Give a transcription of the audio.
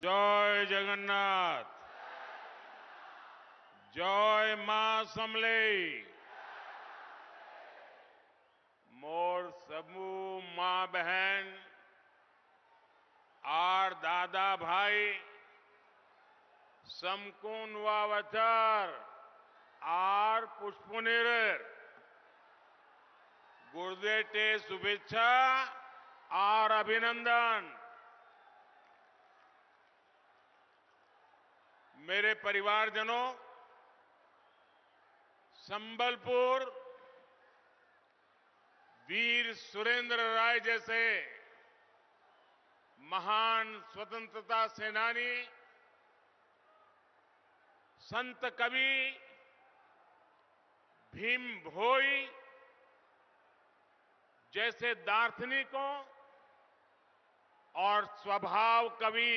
जय जगन्नाथ। जय मां समले। मोर समूह मां बहन आर दादा भाई समकून वावचर आर पुष्पनीर गुरुदेव शुभेच्छा और अभिनंदन। मेरे परिवारजनों, संबलपुर वीर सुरेंद्र राय जैसे महान स्वतंत्रता सेनानी, संत कवि भीम भोई जैसे दार्शनिकों और स्वभाव कवि